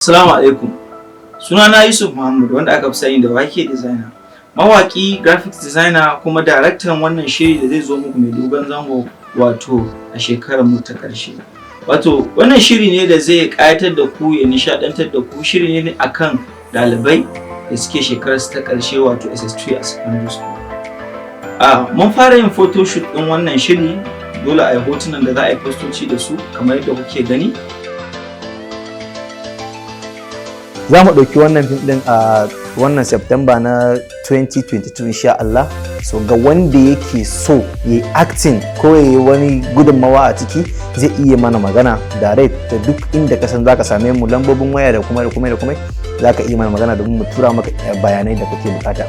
Assalamu alaikum. Sunana Yusuf Muhammad wanda aka fi sani da wake designer. Mawaki, graphics designer kuma daraktan wannan shiri da zai zo muku mai dogon zango wato a shekarar mu ta ƙarshe. Wato wannan shiri ne da zai ƙayatar da ku ya nishaɗantar da ku, shiri ne akan ɗalibai da suke shekarar su ta ƙarshe wato SS3 a secondary school. Mun fara yin photoshoot ɗin wannan shiri, dole a yi hotunan da za a yi postoci da su kamar yadda kuke gani. Za mu ɗauki wannan fim ɗin a wannan September na 2022 insha Allah. So ga wanda yake so ya yi acting ko ya yi wani gudunmawa a ciki zai iya mana magana direct da duk inda ka san zaka same mu, lambobin waya da kuma zaka iya mana magana domin mu tura maka bayanai da kake bukata.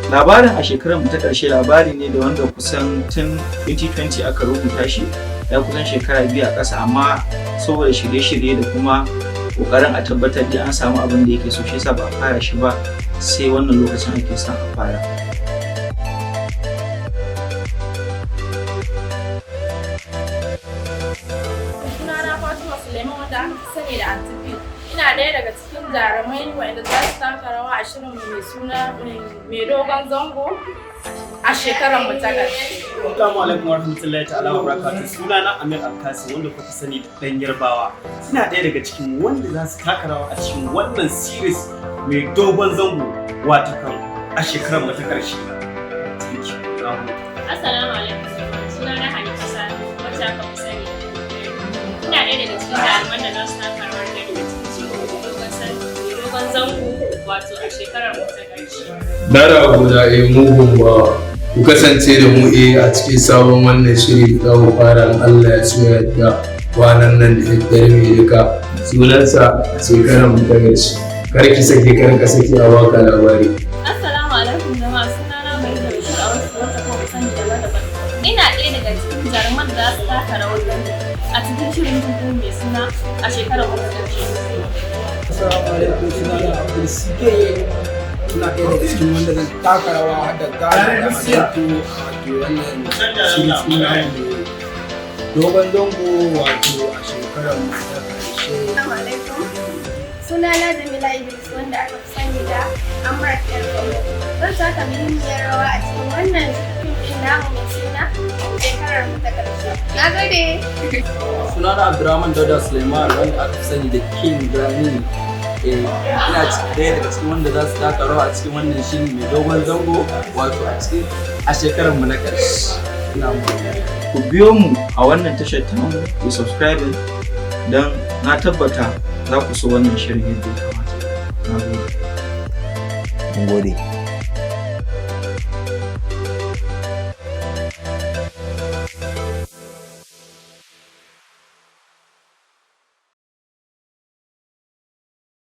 Labarin a shekarar mu ta ƙarshe labari ne da wanda kusan tun 2020 aka rubuta shi, ya kusan shekara 2 a ƙasa, amma saboda shirye-shirye da kuma ƙoƙarin a tabbatar da an samu abin da yake so, shi yasa ba a fara shi ba sai wannan lokacin ake son a fara. Sunana Fatima Suleiman wanda aka fi sani da Antifi. Ina ɗaya daga cikin jarumai waɗanda za su taka rawa a shirin mai suna mai dogon zango a shekarar mu ta ƙarshe. Assalamu alaikum warahmatullahi ta'ala wa barakatuh. Sunana Amir Alkasi wanda kuka sani da ɗan Yarbawa. Ina ɗaya daga cikin wanda za su taka rawa a cikin wannan series mai dogon zango watakan a shekarar mu ta ƙarshe. Assalamu alaikum. Sunana Hanifa Sani wacce aka fi sani. Ina ɗaya daga cikin jaruman da za su taka rawa daga cikin dogon zango wato a shekarar mu ta ƙarshe. Dara guda mugun ba ku kasance da mu a cikin sabon wannan shiri da mu fara Allah ya so yadda kwanan nan da daddare mai duka sunansa a shekarar mu ta ƙarshe. Kar ki sake kar ka sake a waka labari. Assalamu alaikum jama'a, sunana mai da shi a wasu wata kuma sani daban-daban. Ina ɗaya daga cikin jaruman da za su taka rawar gani a cikin shirin tuntun mai suna a shekarar mu ta ƙarshe. Assalamu alaikum, sunana Abdul Sike. Ina ɗaya daga cikin wanda zan taka rawa har da gana da matattu a wannan shirin suna dogon zango wato a shekarar mu ta ƙarshe. Assalamu alaikum. Sunana Jamila Idris wanda aka fi sani da Amrat Yarbawa. Zan taka muhimmiyar rawa a cikin wannan fim ɗin namu mai suna shekarar mu ta ƙarshe. Na gode. Sunana Abdurrahman Dauda Suleiman wanda aka fi sani da King Grammy. Ina ɗaya daga cikin wanda za su taka rawa a cikin wannan shiri mai dogon zango wato a shekarar mu na ƙarshe. Ku biyo mu a wannan tashar tamu, ku subscribe don na tabbata za ku so wannan shirin yadda ya kamata. Na gode. Mun gode.